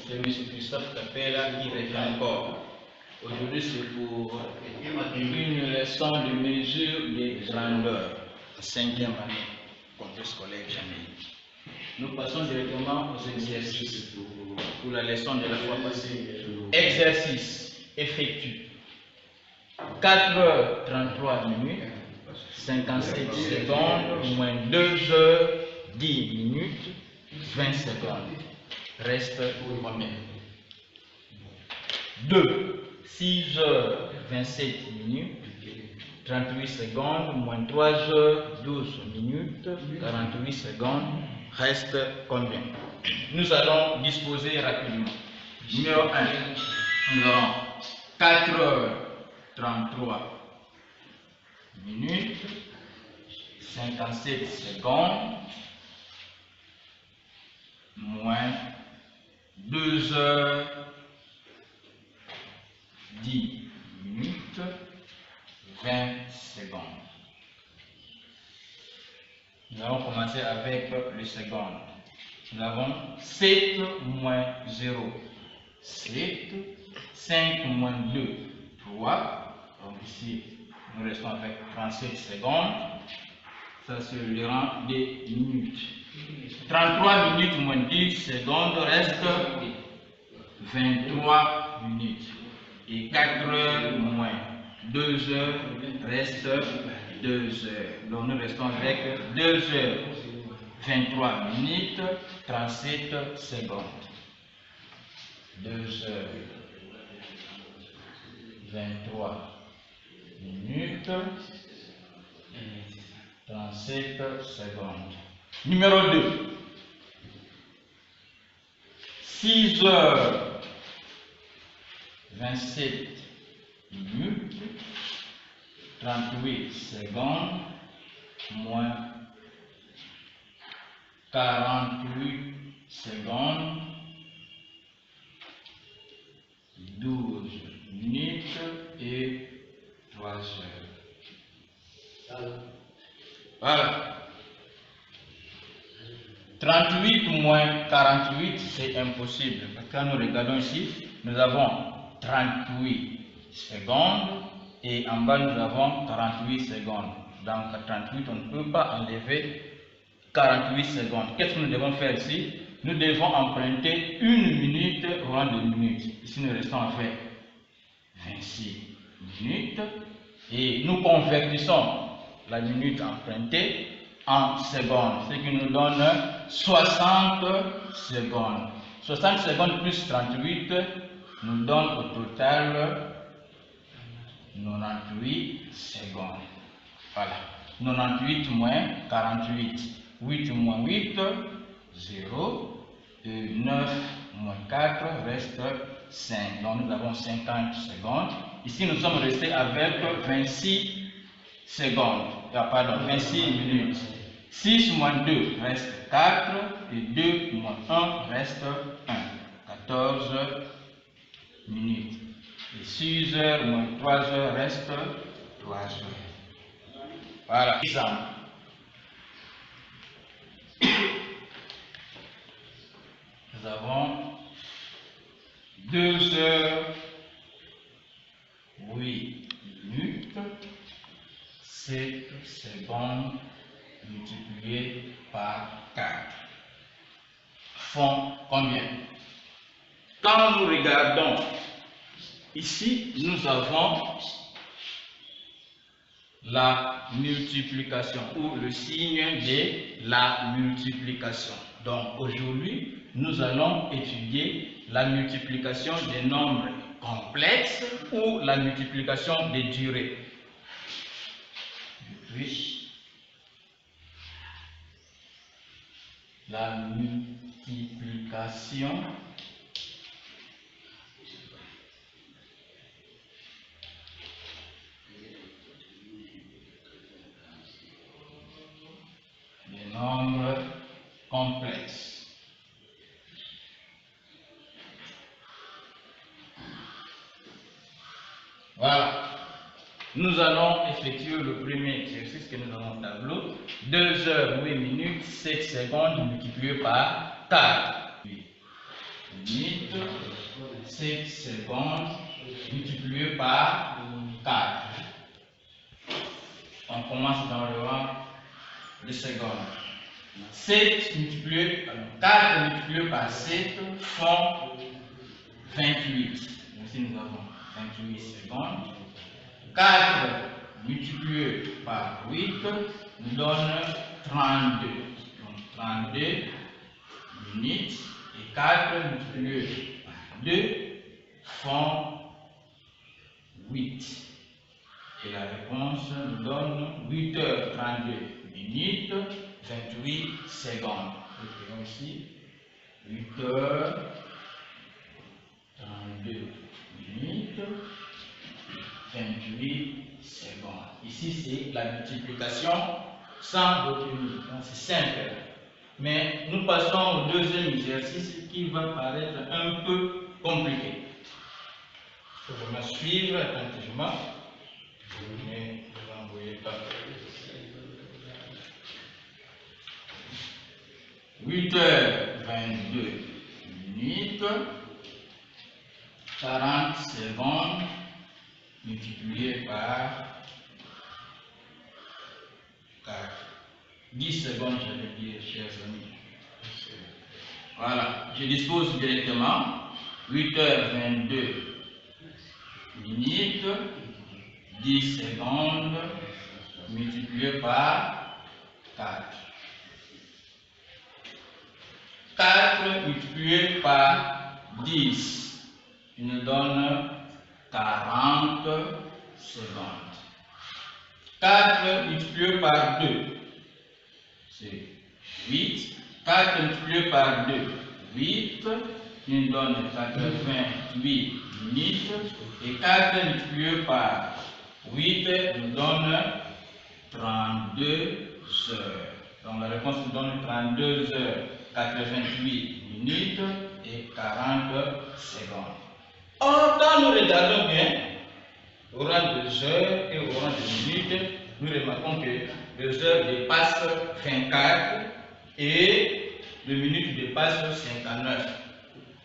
C'est M. Christophe Capella qui revient encore. Aujourd'hui, c'est pour une leçon de mesure des grandeurs, 5e année, contexte scolaire jamais. Nous passons directement aux exercices pour la leçon de la fois passée. Exercice, effectue 4h33 minutes, 57 secondes, moins 2h10 minutes, 20 secondes. Reste combien? 2. 6h27 minutes, 38 secondes, moins 3h12 minutes, 48 secondes. Reste combien? Nous allons disposer rapidement. Numéro 1, nous aurons 4h33 minutes, 57 secondes, moins 2h10 minutes, 20 secondes. Nous allons commencer avec les secondes. Nous avons 7 moins 0, 7, 5 moins 2, 3. Donc ici, nous restons avec 37 secondes. Ça, c'est le rang des minutes. 33 minutes moins 10 secondes reste 23 minutes. Et 4 heures moins 2 heures reste 2 heures. Donc nous restons avec 2 heures 23 minutes 37 secondes. 2 heures 23 minutes 37 secondes. Numéro 2. 6 heures 27 minutes 38 secondes moins 48 secondes 12 minutes et 3 heures. Voilà. 38 moins 48, c'est impossible. Quand nous regardons ici, nous avons 38 secondes et en bas nous avons 48 secondes. Donc 38, on ne peut pas enlever 48 secondes. Qu'est-ce que nous devons faire ici? Nous devons emprunter 1 minute au rang de minute. Ici nous restons avec 26 minutes et nous convertissons la minute empruntée en secondes, ce qui nous donne 60 secondes. 60 secondes plus 38 nous donne au total 98 secondes. Voilà. 98 moins 48. 8 moins 8, 0. Et 9 moins 4 reste 5. Donc nous avons 50 secondes. Ici nous sommes restés avec 26 secondes. Pardon, 26 minutes. 6 moins 2 reste 4 et 2 moins 1 reste 1. 14 minutes. Et 6 heures moins 3 heures reste 3 heures. Voilà. Exemple. Nous avons 2 heures 8 minutes 7 secondes multiplié par 4 font combien? Quand nous regardons ici, nous avons la multiplication ou le signe de la multiplication. Donc aujourd'hui, nous allons étudier la multiplication des nombres complexes ou la multiplication des durées. Puis, la multiplication des nombres complexes. Voilà. Nous allons effectuer le premier exercice que nous avons au tableau. 2 heures 8 minutes 7 secondes multiplié par 4. minutes, 7 secondes multiplié par 4. On commence dans le rang de secondes. 7 multiplié, 4 multiplié par 7 font 28. Ici nous avons 28 secondes. 4 multiplié par 8 nous donne 32. Donc 32 minutes et 4 multiplié par 2 font 8. Et la réponse nous donne 8h32 minutes, 28 secondes. Écrivons ici 8h32 minutes, 28 secondes. Ici, c'est la multiplication sans retenue. Donc, c'est simple. Mais nous passons au deuxième exercice qui va paraître un peu compliqué. Il faut vraiment suivre attentivement. Mais vous n'envoyez pas. 8h22 minutes, 40 secondes multiplié par 4. 10 secondes, j'allais dire, chers amis. Voilà, je dispose directement 8h22 minutes, 10 secondes multiplié par 4. 4 multiplié par 10 nous donne 40 secondes. 4 multiplié par 2, c'est 8. 4 multiplié par 2, 8, nous donne 88 minutes. Et 4 multiplié par 8 nous donne 32 heures. Donc la réponse nous donne 32 heures, 88 minutes et 40 secondes. Or, quand nous regardons bien, au rang de heures et au rang de minutes, nous remarquons que les heures dépassent 24 et les minutes dépassent 59.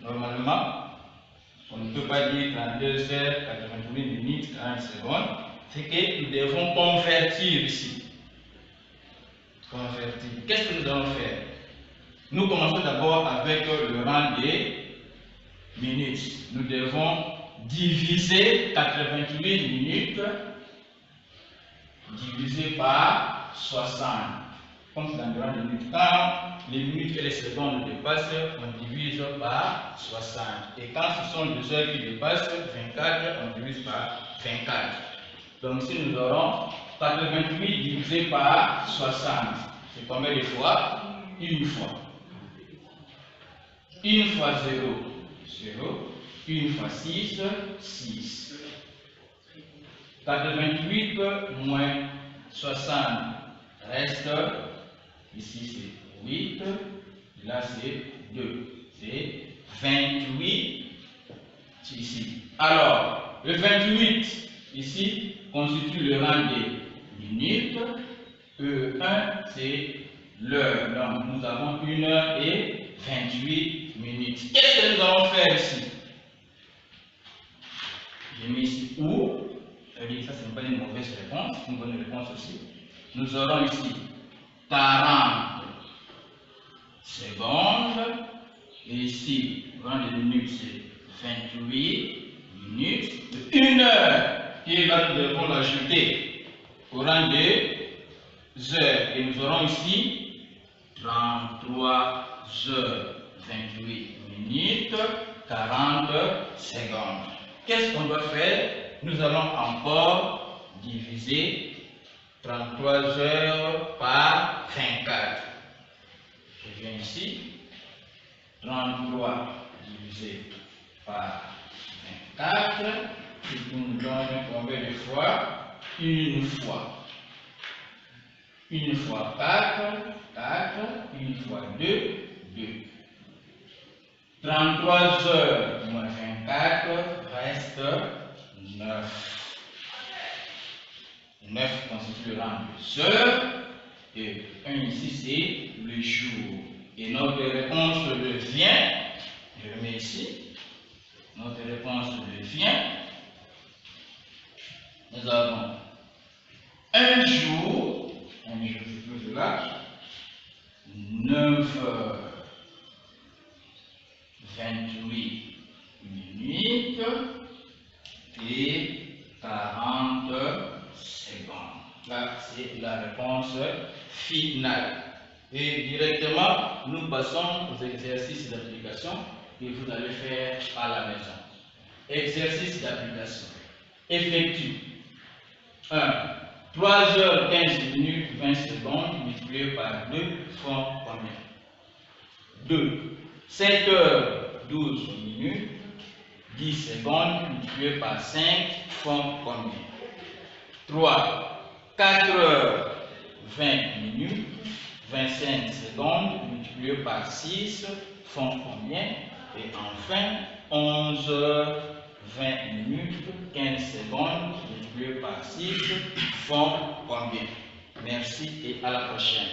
Normalement, on ne peut pas dire 32 heures, 88 minutes, 40 secondes. C'est que nous devons convertir ici. Convertir. Qu'est-ce que nous allons faire? Nous commençons d'abord avec le rang des minutes. Nous devons diviser 88 minutes divisé par 60. Comme c'est dans le rang des minutes. Quand les minutes et les secondes dépassent, on divise par 60. Et quand ce sont les heures qui dépassent 24, on divise par 24. Donc ici nous aurons 88 divisé par 60. C'est combien de fois? Une fois. Une fois 0, 0. Une fois 6, 6. 88 moins 60 reste, ici c'est 8, là c'est 2. C'est 28 ici. Alors, le 28 ici constitue le rang des minutes. E1 c'est l'heure. Donc nous avons 1h28 minutes. Qu'est-ce que nous allons faire ici? J'ai mis ici ou. Ça, ce n'est pas une mauvaise réponse, une bonne réponse aussi. Nous aurons ici 40 secondes. Et ici, le rang des minutes, c'est 28 minutes. 1 heure, et là, nous devons l'ajouter au rang des heures. Et nous aurons ici 33 heures, 28 minutes, 40 secondes. Qu'est-ce qu'on doit faire? Nous allons encore diviser 33 heures par 24. Je viens ici. 33 divisé par 24. Ce qui nous donne combien de fois? Une fois. Une fois 4, 4. Une fois 2, 2. 33 heures moins 24 reste 9. 9 constitue le rang de heures. Et 1 ici, c'est le jour. Et notre réponse devient Je remets ici. Notre réponse devient, nous avons un jour, je peux là, 9h28 minutes et 40 secondes. Là, c'est la réponse finale. Et directement, nous passons aux exercices d'application que vous allez faire à la maison. Exercice d'application. Effectue 1. 3h15 minutes 20 secondes multiplié par 2 font combien? 2. 7h12 minutes 10 secondes multiplié par 5 font combien? 3. 4h20 minutes 25 secondes multiplié par 6 font combien? Et enfin 11h20 minutes 15 secondes multiplié par 6 font combien? Merci et à la prochaine.